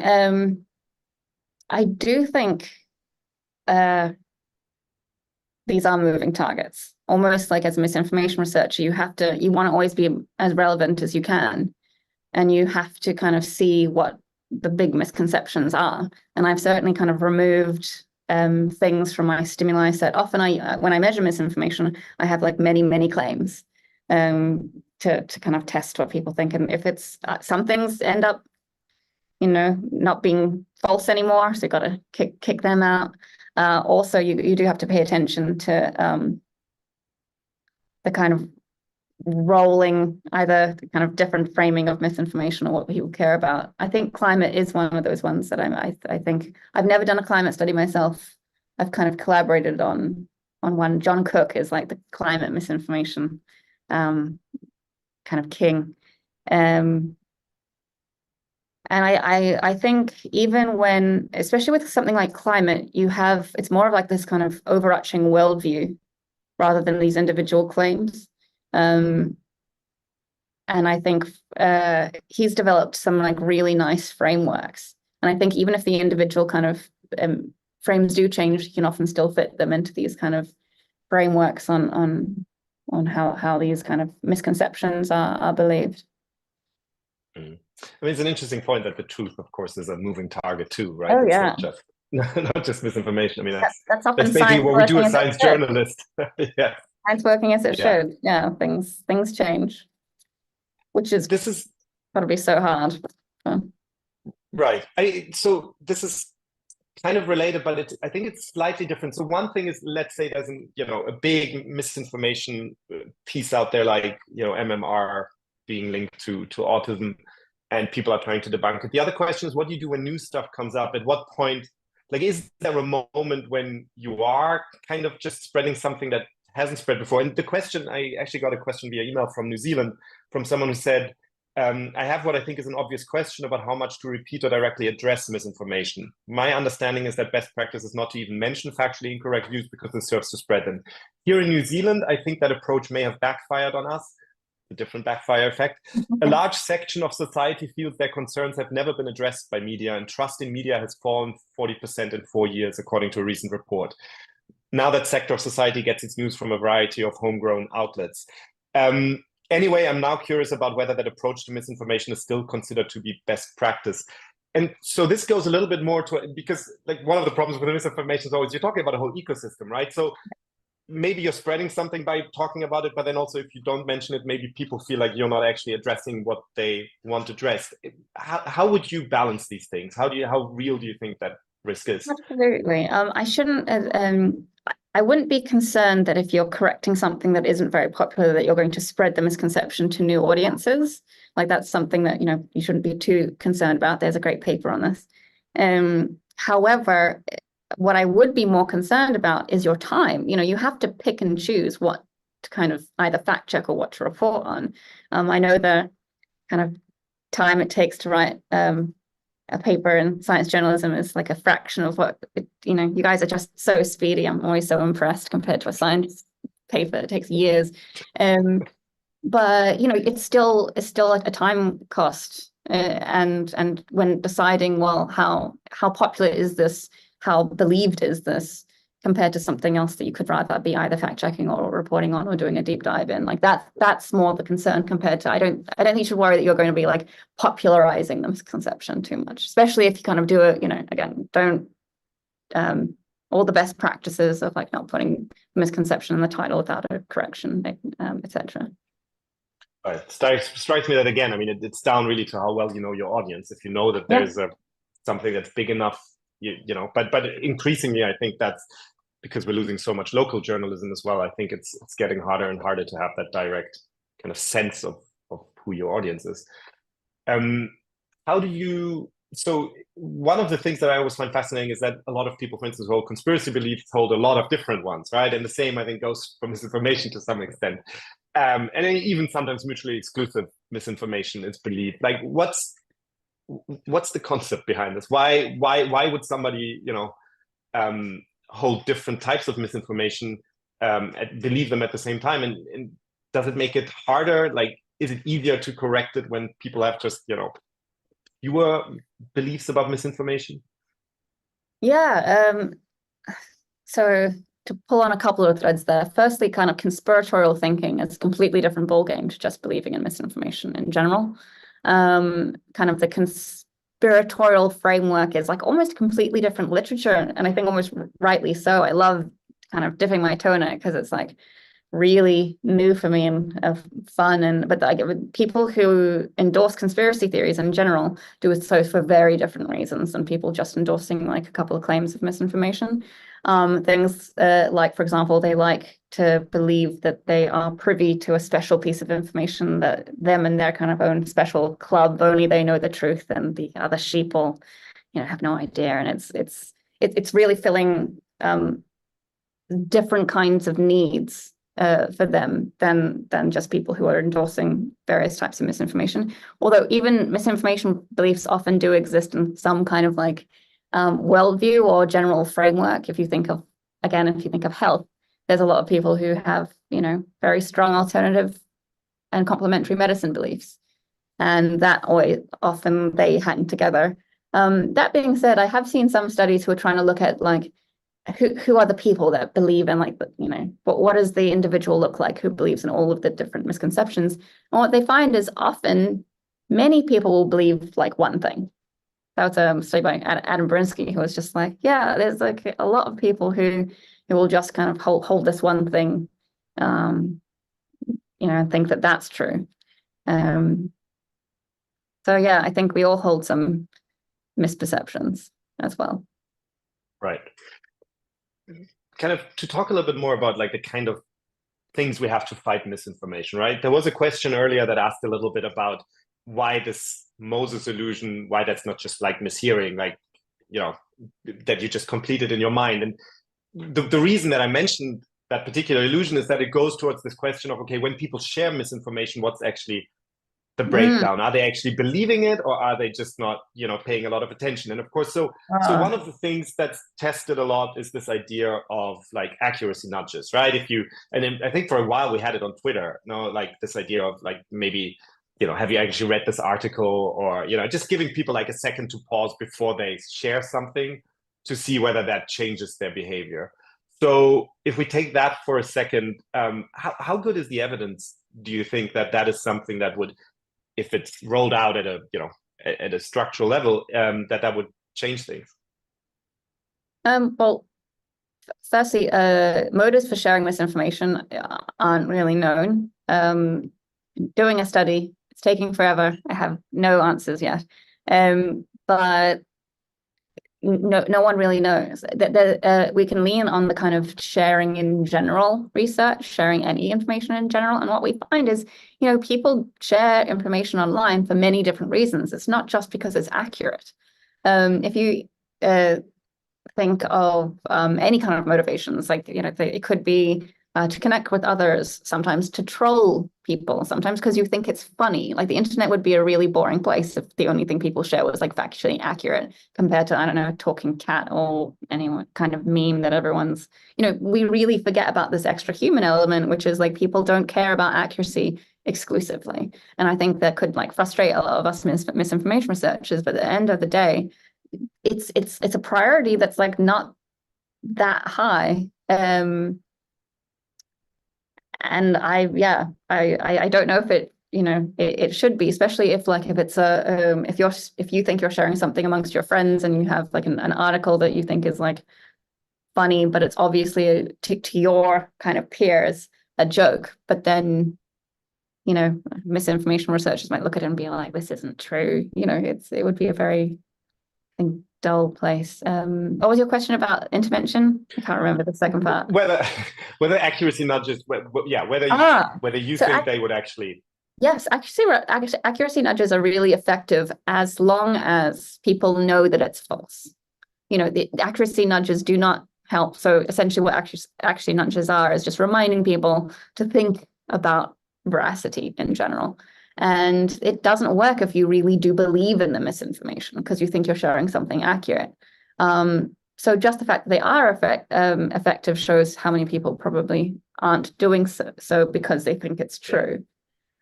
I do think these are moving targets. Almost like as a misinformation researcher, you want to always be as relevant as you can. And you have to kind of see what the big misconceptions are. And I've certainly kind of removed things from my stimuli set. Often when I measure misinformation, I have like many claims to kind of test what people think. And if it's some things end up, you know, not being false anymore, so you've got to kick them out. Also, you do have to pay attention to the kind of rolling, either kind of different framing of misinformation or what people care about. I think climate is one of those ones that I think I've never done a climate study myself. I've kind of collaborated on one. John Cook is like the climate misinformation kind of king. And I think even when, especially with something like climate, it's more of like this kind of overarching worldview rather than these individual claims. And I think he's developed some like really nice frameworks. And I think even if the individual kind of frames do change, you can often still fit them into these kind of frameworks on how these kind of misconceptions are believed. I mean, it's an interesting point that the truth, of course, is a moving target too, right? Oh, it's yeah. not just misinformation. I mean, that's often that's basically what we do as science journalists. Yeah. Science working as it should. Yeah, things change, which is got to be so hard. Right. So this is kind of related, but I think it's slightly different. So one thing is, let's say there's a big misinformation piece out there, like MMR being linked to autism, and people are trying to debunk it. The other question is, what do you do when new stuff comes up? At what point, like, is there a moment when you are kind of just spreading something that hasn't spread before? And the question, I actually got a question via email from New Zealand from someone who said, I have what I think is an obvious question about how much to repeat or directly address misinformation. My understanding is that best practice is not to even mention factually incorrect views because it serves to spread them. Here in New Zealand, I think that approach may have backfired on us, a different backfire effect. A large section of society feels their concerns have never been addressed by media, and trust in media has fallen 40% in 4 years, according to a recent report. Now that sector of society gets its news from a variety of homegrown outlets. Anyway, I'm now curious about whether that approach to misinformation is still considered to be best practice. And so this goes a little bit more to, because like one of the problems with misinformation is always you're talking about a whole ecosystem, right? So maybe you're spreading something by talking about it, but then also if you don't mention it, maybe people feel like you're not actually addressing what they want addressed. How would you balance these things? How real do you think that risk is? Absolutely. I wouldn't be concerned that if you're correcting something that isn't very popular, that you're going to spread the misconception to new audiences. Like that's something that, you shouldn't be too concerned about. There's a great paper on this. However, what I would be more concerned about is your time. You have to pick and choose what to kind of either fact check or what to report on. I know the kind of time it takes to write a paper in science journalism is like a fraction of what, you guys are just so speedy. I'm always so impressed compared to a science paper. It takes years. But it's still a time cost. And when deciding, well, how popular is this? How believed is this compared to something else that you could rather be either fact checking or reporting on or doing a deep dive in? Like that's more the concern compared to I don't think you should worry that you're going to be like popularizing the misconception too much, especially if you kind of do it, again, don't all the best practices of like not putting misconception in the title without a correction, etc. Right. Strikes me that again, I mean, it's down really to how well you know your audience. If you know that there's something that's big enough, but increasingly, I think that's because we're losing so much local journalism as well. I think it's getting harder and harder to have that direct kind of sense of who your audience is. So one of the things that I always find fascinating is that a lot of people, for instance, hold conspiracy beliefs, hold a lot of different ones, right? And the same, I think, goes for misinformation to some extent. And then even sometimes mutually exclusive misinformation is believed. Like, what's the concept behind this? Why would somebody, hold different types of misinformation, and believe them at the same time? And does it make it harder? Like, is it easier to correct it when people have just, fewer beliefs about misinformation? Yeah. So to pull on a couple of threads there, firstly, kind of conspiratorial thinking is a completely different ballgame to just believing in misinformation in general. Kind of the conspiratorial framework is like almost completely different literature, and I think almost rightly so. I love kind of dipping my toe in it because it's like really new for me and fun. But people who endorse conspiracy theories in general do so for very different reasons than people just endorsing like a couple of claims of misinformation. Things like, for example, they like to believe that they are privy to a special piece of information that them and their kind of own special club, only they know the truth, and the other sheep will, have no idea. And it's really filling different kinds of needs for them than just people who are endorsing various types of misinformation. Although even misinformation beliefs often do exist in some kind of like worldview or general framework. If you think of health, there's a lot of people who have, very strong alternative and complementary medicine beliefs, and that always often they hang together. That being said, I have seen some studies who are trying to look at like who are the people that believe in, like, what does the individual look like who believes in all of the different misconceptions? And what they find is often many people will believe like one thing. That was a study by Adam Briony, who was just like, yeah, there's like a lot of people who will just kind of hold this one thing, and think that that's true. So yeah, I think we all hold some misperceptions as well. Right. Kind of to talk a little bit more about like the kind of things we have to fight misinformation, right? There was a question earlier that asked a little bit about why this Moses illusion, why that's not just like mishearing, like, that you just completed in your mind. And the reason that I mentioned that particular illusion is that it goes towards this question of, okay, when people share misinformation, what's actually the breakdown? Are they actually believing it, or are they just not, paying a lot of attention? And of course, so one of the things that's tested a lot is this idea of like accuracy nudges, right? And I think for a while we had it on Twitter, like this idea of like, maybe, have you actually read this article, or, just giving people like a second to pause before they share something to see whether that changes their behavior. So if we take that for a second, how good is the evidence, do you think, that is something that would, if it's rolled out at a structural level, that would change things? Well, firstly, motives for sharing misinformation aren't really known. Doing a study, it's taking forever. I have no answers yet. But no one really knows. That we can lean on the kind of sharing in general research, sharing any information in general. And what we find is, people share information online for many different reasons. It's not just because it's accurate. If you think of any kind of motivations, like, it could be to connect with others, sometimes to troll people, sometimes because you think it's funny. Like the internet would be a really boring place if the only thing people share was like factually accurate compared to, I don't know, a talking cat or any kind of meme that everyone's, we really forget about this extra human element, which is like people don't care about accuracy exclusively. And I think that could like frustrate a lot of us misinformation researchers, but at the end of the day, it's a priority that's like not that high. And I don't know if it should be, especially if it's if you think you're sharing something amongst your friends and you have like an article that you think is like funny, but it's obviously to your kind of peers a joke, but then misinformation researchers might look at it and be like, this isn't true. It would be a very, I think, dull place. What was your question about intervention? I can't remember the second part. Whether accuracy nudges, whether you think they would actually. Yes, accuracy nudges are really effective as long as people know that it's false. The accuracy nudges do not help. So essentially what accuracy nudges are is just reminding people to think about veracity in general. And it doesn't work if you really do believe in the misinformation because you think you're sharing something accurate. So just the fact that they are effective shows how many people probably aren't doing so because they think it's true.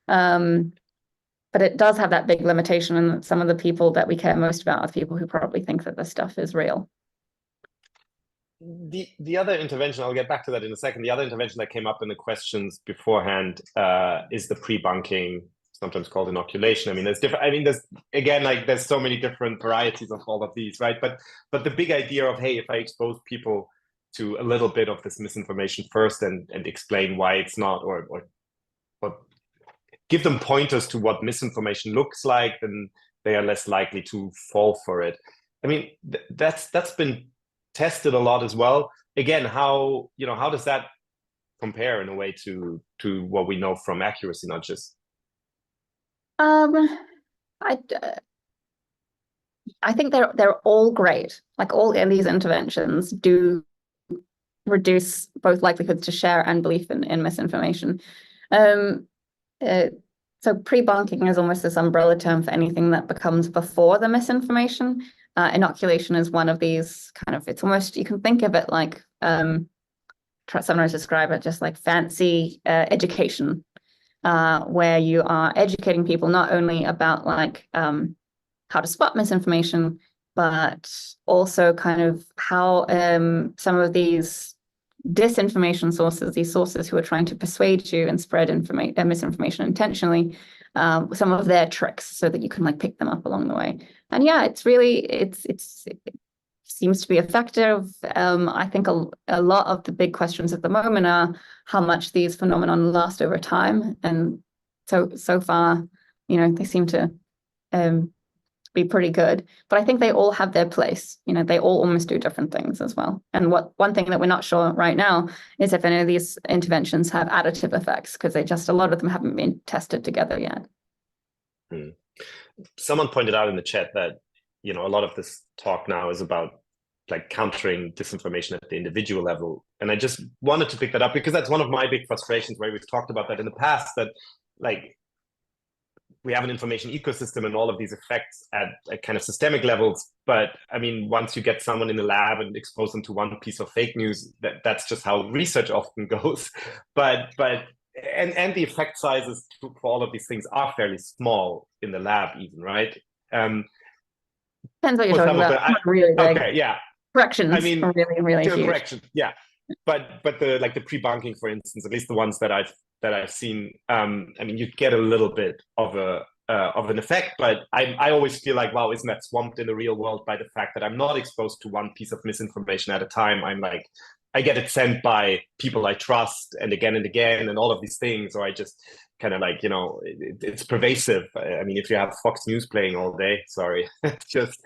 But it does have that big limitation, and some of the people that we care most about are people who probably think that this stuff is real. The other intervention, I'll get back to that in a second. The other intervention that came up in the questions beforehand is the pre-bunking, sometimes called inoculation. I mean, there's so many different varieties of all of these, right? But the big idea of, hey, if I expose people to a little bit of this misinformation first and explain why it's not, or give them pointers to what misinformation looks like, then they are less likely to fall for it. I mean, that's been tested a lot as well. Again, how does that compare in a way to what we know from accuracy nudges? I think they're all great. Like all in these interventions do reduce both likelihoods to share and belief in misinformation. So pre-bunking is almost this umbrella term for anything that becomes before the misinformation. Inoculation is one of these it's almost, you can think of it like, sometimes describe it just like fancy education, where you are educating people not only about how to spot misinformation, but also kind of how some of these disinformation sources, these sources who are trying to persuade you and spread misinformation intentionally, some of their tricks so that you can pick them up along the way. And yeah, it seems to be effective. I think a lot of the big questions at the moment are how much these phenomenon last over time. And so far, they seem to be pretty good. But I think they all have their place. They all almost do different things as well. And one thing that we're not sure right now is if any of these interventions have additive effects, because a lot of them haven't been tested together yet. Someone pointed out in the chat that a lot of this talk now is about countering disinformation at the individual level. And I just wanted to pick that up because that's one of my big frustrations, where we've talked about that in the past, that we have an information ecosystem and all of these effects at kind of systemic levels. But I mean, once you get someone in the lab and expose them to one piece of fake news, that's just how research often goes. But the effect sizes for all of these things are fairly small in the lab even, right? Depends what you're talking about. Really big. Okay, yeah. Corrections. I mean, really huge. Corrections, yeah. But the pre-bunking, for instance, at least the ones that I've seen, I mean, you get a little bit of an effect, but I always feel like, wow, isn't that swamped in the real world by the fact that I'm not exposed to one piece of misinformation at a time? I get it sent by people I trust and again and all of these things, or I just kind of it's pervasive. I mean, if you have Fox News playing all day, sorry, it's just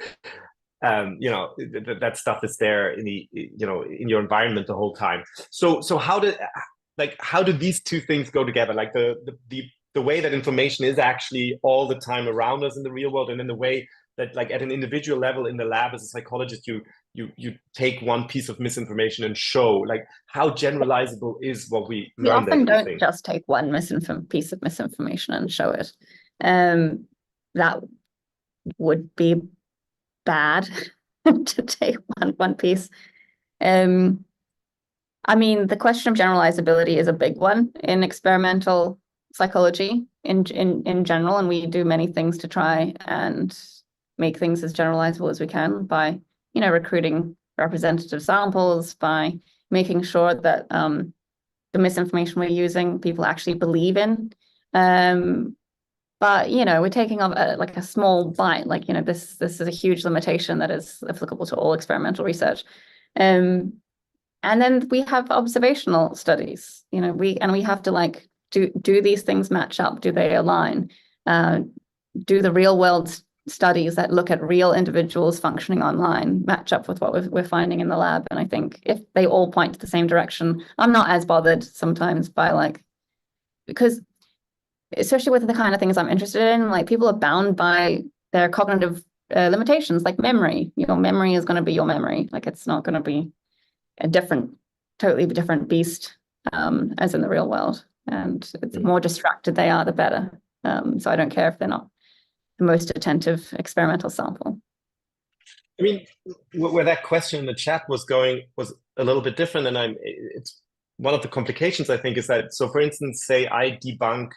that stuff is there in in your environment the whole time. So how do these two things go together? The the way that information is actually all the time around us in the real world, and then the way that, like, at an individual level in the lab as a psychologist, you take one piece of misinformation and show, like, how generalizable is what we We learned. often don't just take one piece of misinformation and show it. That would be bad to take one piece. I mean, the question of generalizability is a big one in experimental psychology in general, and we do many things to try and make things as generalizable as we can by, you know, recruiting representative samples, by making sure that the misinformation we're using people actually believe in. But, you know, we're taking off like a small bite, like, you know, this is a huge limitation that is applicable to all experimental research. And then we have observational studies, you know, we have to, like, do these things match up? Do they align? Do the real world studies that look at real individuals functioning online match up with what we're finding in the lab? And I think if they all point to the same direction, I'm not as bothered sometimes by, like, because especially with the kind of things I'm interested in, like, people are bound by their cognitive limitations, like memory. Your memory is going to be your memory. Like, it's not going to be a totally different beast as in the real world. And the more distracted they are, the better. So I don't care if they're not the most attentive experimental sample. I mean, where that question in the chat was going was a little bit different, and it's one of the complications, I think, is that, so for instance, say I debunk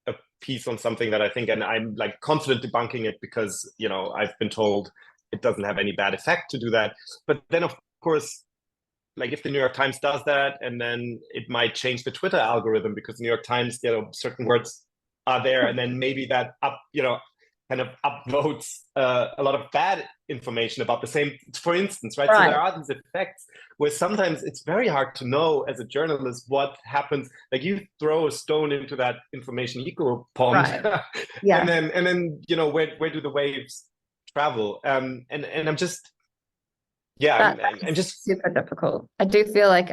a piece on something that I think, and I'm, like, confident debunking it because, you know, I've been told it doesn't have any bad effect to do that. But then, of course, like, if the New York Times does that, and then it might change the Twitter algorithm because the New York Times, you know, certain words are there, and then maybe that kind of upvotes a lot of bad information about the same, for instance, right? So there are these effects where sometimes it's very hard to know as a journalist what happens. Like, you throw a stone into that information eco pond, yeah, and then you know, where do the waves travel? And I'm just, yeah, I'm just super difficult. I do feel like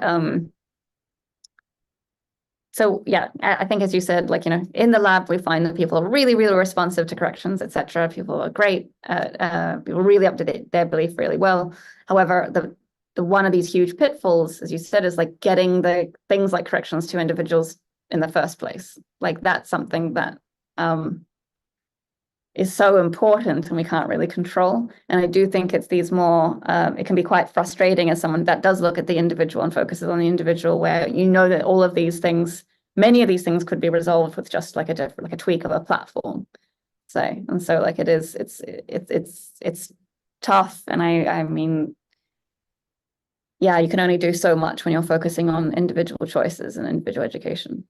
so yeah, I think, as you said, like, you know, in the lab we find that people are really, really responsive to corrections, etc. People are great, people really up to their belief really well. However, the one of these huge pitfalls, as you said, is, like, getting the things like corrections to individuals in the first place. Like, that's something that is so important and we can't really control. And I do think it's these more, it can be quite frustrating as someone that does look at the individual and focuses on the individual, where you know that all of these things, many of these things could be resolved with just like a tweak of a platform. So like, it's tough. And I mean, yeah, you can only do so much when you're focusing on individual choices and individual education.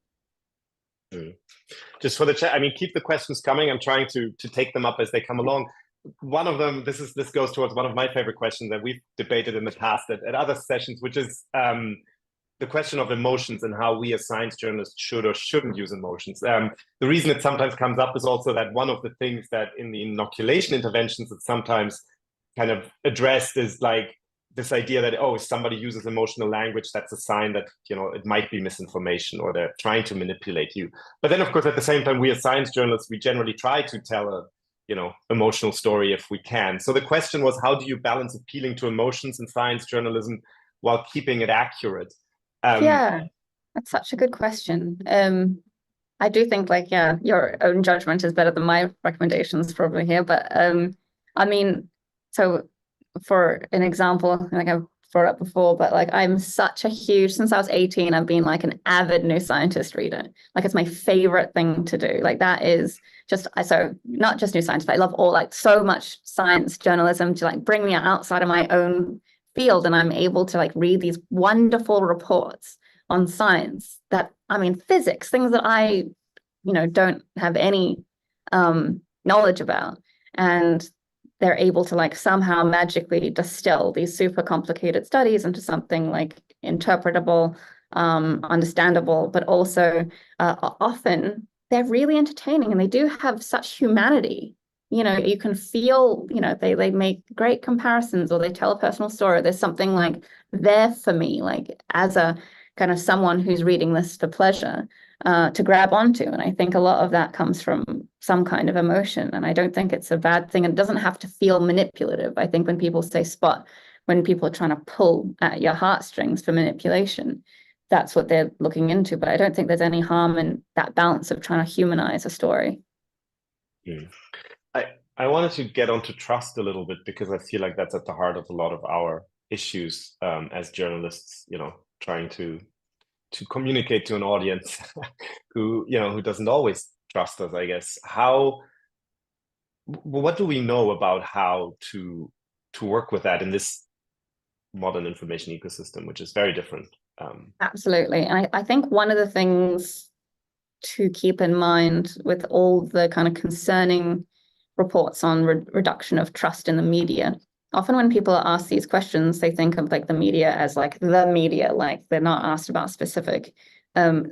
Just for the chat, I mean, keep the questions coming. I'm trying to take them up as they come along. One of them, this goes towards one of my favorite questions that we've debated in the past at other sessions, which is the question of emotions and how we as science journalists should or shouldn't use emotions. The reason it sometimes comes up is also that one of the things that in the inoculation interventions it's sometimes kind of addressed is, like, this idea that, oh, if somebody uses emotional language, that's a sign that, you know, it might be misinformation or they're trying to manipulate you. But then, of course, at the same time, we as science journalists, we generally try to tell a, you know, emotional story if we can. So the question was, how do you balance appealing to emotions in science journalism while keeping it accurate? Yeah, that's such a good question. I do think, like, yeah, your own judgment is better than my recommendations probably here. But I mean, so for an example, like I've brought up before, but, like, I'm such a huge, since I was 18, I've been, like, an avid New Scientist reader. Like, it's my favorite thing to do. Like, that is just, so not just New Scientist, but I love all, like, so much science journalism to, like, bring me outside of my own field, and I'm able to, like, read these wonderful reports on science that, I mean, physics, things that I, you know, don't have any knowledge about, and they're able to, like, somehow magically distill these super complicated studies into something, like, interpretable, understandable, but also often they're really entertaining and they do have such humanity. You know, you can feel, you know, they make great comparisons or they tell a personal story. There's something, like, there for me, like, as a kind of someone who's reading this for pleasure to grab onto. And I think a lot of that comes from some kind of emotion. And I don't think it's a bad thing. It doesn't have to feel manipulative. I think when people say spot, when people are trying to pull at your heartstrings for manipulation, that's what they're looking into. But I don't think there's any harm in that balance of trying to humanize a story. I wanted to get onto trust a little bit because I feel like that's at the heart of a lot of our issues as journalists, trying to communicate to an audience who doesn't always trust us, I guess. What do we know about how to work with that in this modern information ecosystem, which is very different? Absolutely. And I think one of the things to keep in mind with all the kind of concerning reports on reduction of trust in the media, often when people are asked these questions, they think of like the media as like the media, like they're not asked about specific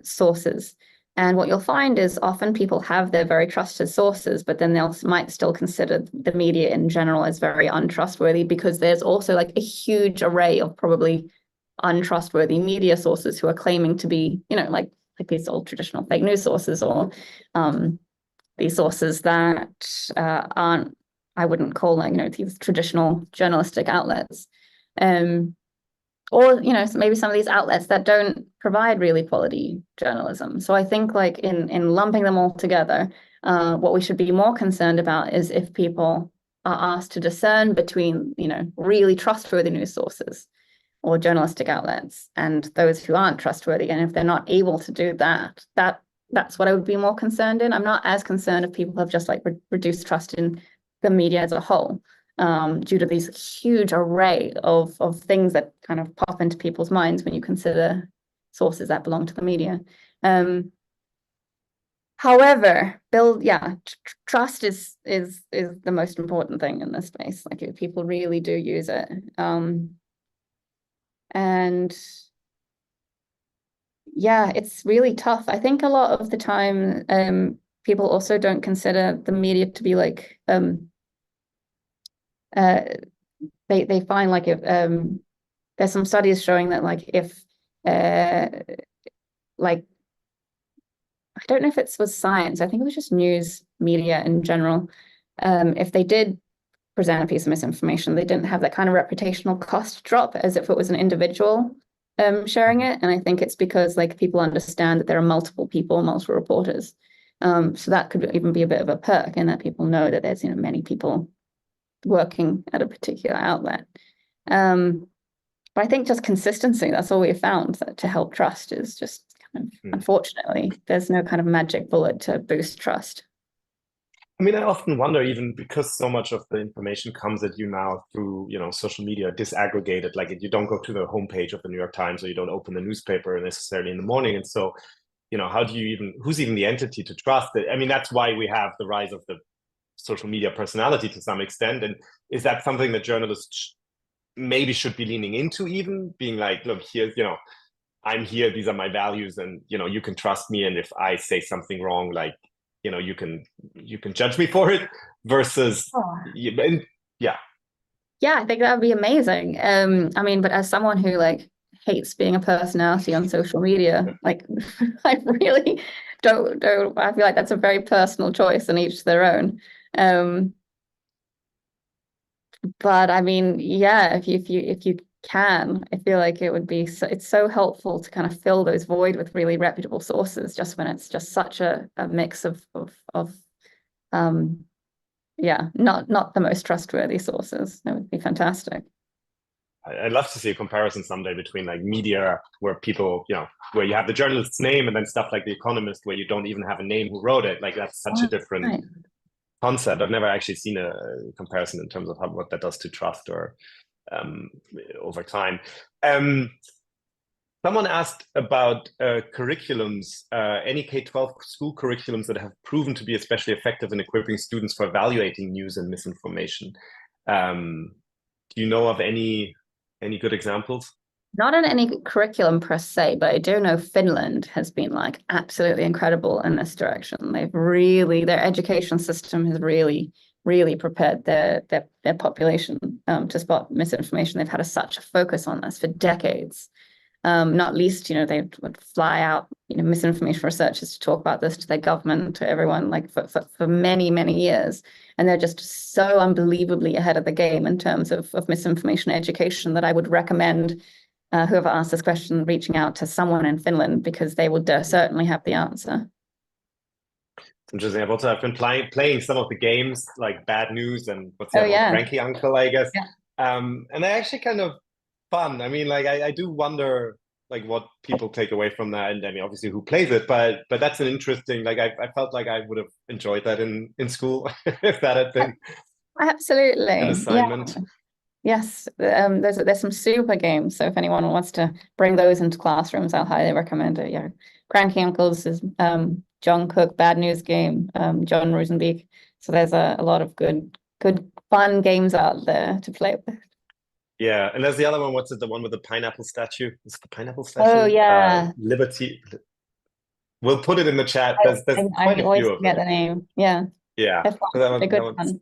sources. And what you'll find is often people have their very trusted sources, but then might still consider the media in general as very untrustworthy, because there's also like a huge array of probably untrustworthy media sources who are claiming to be, like these old traditional fake news sources, or these sources that aren't, I wouldn't call like, these traditional journalistic outlets. Or, maybe some of these outlets that don't provide really quality journalism. So I think like in lumping them all together, what we should be more concerned about is if people are asked to discern between, really trustworthy news sources or journalistic outlets and those who aren't trustworthy. And if they're not able to do that, that's what I would be more concerned in. I'm not as concerned if people have just like reduced trust in the media as a whole, due to these huge array of things that kind of pop into people's minds when you consider sources that belong to the media. However, trust is the most important thing in this space. Like if people really do use it, and yeah, it's really tough. I think a lot of the time, people also don't consider the media to be like, they find like if there's some studies showing that like if like I don't know if it was science, I think it was just news media in general, if they did present a piece of misinformation, they didn't have that kind of reputational cost drop as if it was an individual sharing it. And I think it's because like people understand that there are multiple people, multiple reporters, so that could even be a bit of a perk in that people know that there's many people working at a particular outlet. But I think just consistency, that's all we have found to help trust is just kind of, unfortunately, there's no kind of magic bullet to boost trust. I mean, I often wonder, even because so much of the information comes at you now through, social media, disaggregated, like you don't go to the homepage of the New York Times, or you don't open the newspaper necessarily in the morning. And so, how do you who's even the entity to trust it? I mean, that's why we have the rise of the social media personality to some extent. And is that something that journalists maybe should be leaning into, even being like, look, here's, I'm here, these are my values, and, you can trust me. And if I say something wrong, like, you can judge me for it versus, yeah, I think that would be amazing. I mean, but as someone who like hates being a personality on social media, like I really don't, I feel like that's a very personal choice, and each their own. But I mean, yeah, if you can, I feel like it would be it's so helpful to kind of fill those void with really reputable sources, just when it's just such a mix of not the most trustworthy sources. That would be fantastic. I'd love to see a comparison someday between like media where people, where you have the journalist's name, and then stuff like The Economist where you don't even have a name who wrote it. Like that's such a different concept. I've never actually seen a comparison in terms of what that does to trust or over time. Someone asked about curriculums, any K-12 school curriculums that have proven to be especially effective in equipping students for evaluating news and misinformation. Do you know of any good examples? Not in any curriculum per se, but I do know Finland has been like absolutely incredible in this direction. Their education system has really prepared their population to spot misinformation. They've had such a focus on this for decades. Not least, they would fly out, misinformation researchers to talk about this to their government, to everyone, like for many, many years. And they're just so unbelievably ahead of the game in terms of misinformation education that I would recommend whoever asked this question reaching out to someone in Finland, because they will certainly have the answer. Interesting. I've been playing some of the games like Bad News and what's the other one? Yeah. Cranky Uncle, I guess. Yeah. And they're actually kind of fun. I mean, like I do wonder like what people take away from that, and I mean obviously who plays it, but that's an interesting, like I felt like I would have enjoyed that in school if that had been absolutely an assignment. Yeah. Yes, there's some super games, so if anyone wants to bring those into classrooms, I'll highly recommend it. Yeah, Cranky Uncles is John Cook, Bad News Game, John Rosenbeek. So there's a lot of good fun games out there to play with. Yeah, and there's the other one. What's it? The one with the pineapple statue? Is it the pineapple statue? Oh yeah, Liberty. We'll put it in the chat. There's quite a few of them. The name. Yeah. Yeah, they're good fun.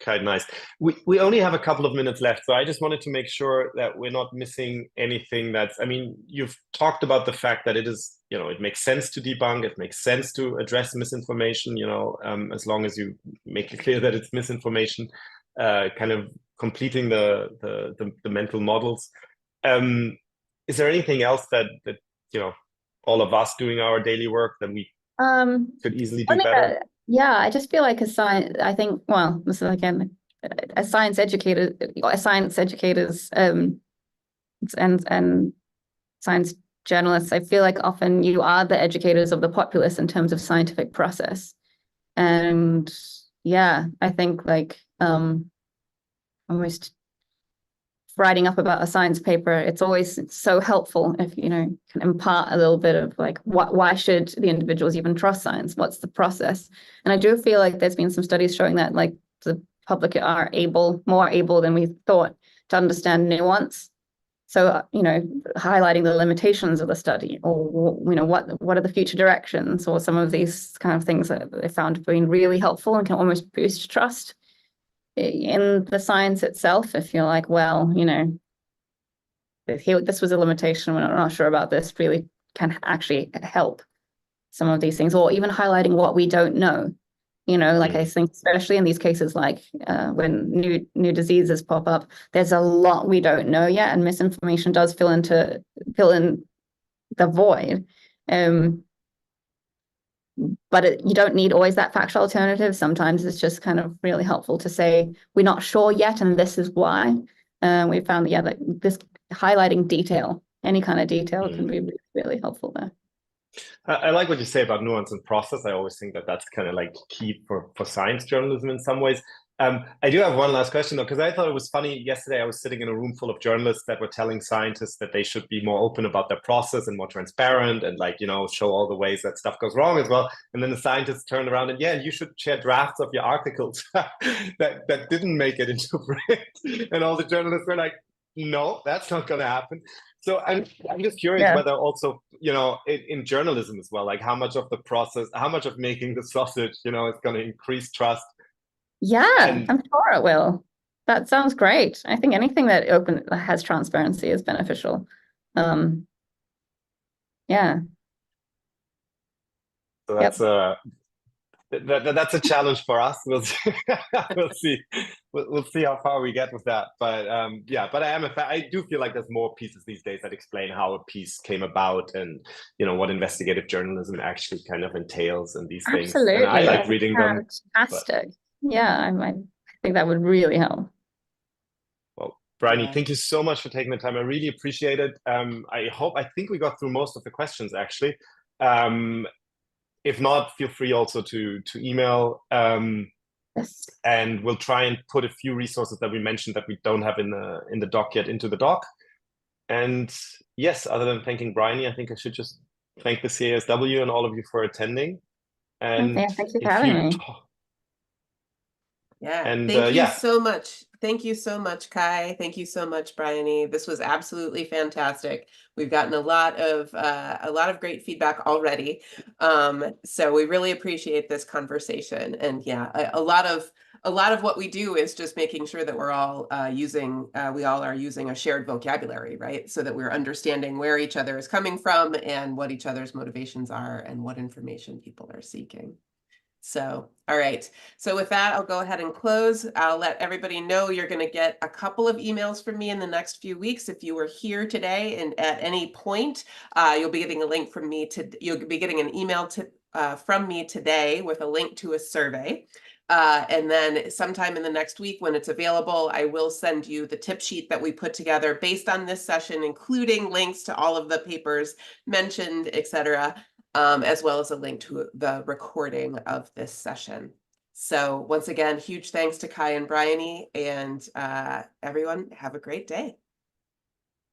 Quite nice. We only have a couple of minutes left, so I just wanted to make sure that we're not missing anything that's, I mean, you've talked about the fact that it is, it makes sense to debunk, it makes sense to address misinformation, as long as you make it clear that it's misinformation, kind of completing the mental models. Is there anything else that all of us doing our daily work that we could easily do better? Yeah, I just feel like this is again, as science educators and science journalists, I feel like often you are the educators of the populace in terms of scientific process. And yeah, I think like almost writing up about a science paper, it's so helpful if can impart a little bit of like why should the individuals even trust science? What's the process? And I do feel like there's been some studies showing that like the public are more able than we thought to understand nuance. So highlighting the limitations of the study, or what are the future directions, or some of these kind of things that they found being really helpful and can almost boost trust in the science itself. If you're like, well, this was a limitation, we're not sure about this, really can actually help some of these things, or even highlighting what we don't know. I think especially in these cases, like when new diseases pop up, there's a lot we don't know yet, and misinformation does fill in the void. But you don't need always that factual alternative. Sometimes it's just kind of really helpful to say, we're not sure yet, and this is why. We found, that this highlighting detail, any kind of detail can be really, really helpful there. I like what you say about nuance and process. I always think that that's kind of like key for science journalism in some ways. I do have one last question though, because I thought it was funny. Yesterday, I was sitting in a room full of journalists that were telling scientists that they should be more open about their process and more transparent, and show all the ways that stuff goes wrong as well. And then the scientists turned around and you should share drafts of your articles that didn't make it into print. And all the journalists were like, no, that's not going to happen. So I'm just curious whether also, in journalism as well, like how much of the process, how much of making the sausage, is going to increase trust. Yeah, I'm sure it will. That sounds great. I think anything that has transparency is beneficial. Yeah. So that's a challenge for us. We'll see. We'll see how far we get with that. But I do feel like there's more pieces these days that explain how a piece came about, and what investigative journalism actually kind of entails, and these things. Absolutely. And I like reading them. Fantastic. Yeah, I think that would really help. Well, Briony, thank you so much for taking the time. I really appreciate it. I think we got through most of the questions actually. If not, feel free also to email, yes. And we'll try and put a few resources that we mentioned that we don't have in the doc yet into the doc. And yes, other than thanking Briony, I think I should just thank the CASW and all of you for attending. And thank you for having me. Yeah, and thank you so much. Thank you so much, Kai. Thank you so much, Briony. This was absolutely fantastic. We've gotten a lot of great feedback already. So we really appreciate this conversation. And a lot of a lot of what we do is just making sure that we're all we all are using a shared vocabulary, right? So that we're understanding where each other is coming from and what each other's motivations are and what information people are seeking. So, all right. So with that, I'll go ahead and close. I'll let everybody know you're going to get a couple of emails from me in the next few weeks. If you were here today and at any point, you'll be getting a link from me you'll be getting an email from me today with a link to a survey. And then sometime in the next week when it's available, I will send you the tip sheet that we put together based on this session, including links to all of the papers mentioned, etc. As well as a link to the recording of this session. So once again, huge thanks to Kai and Briony, and everyone have a great day.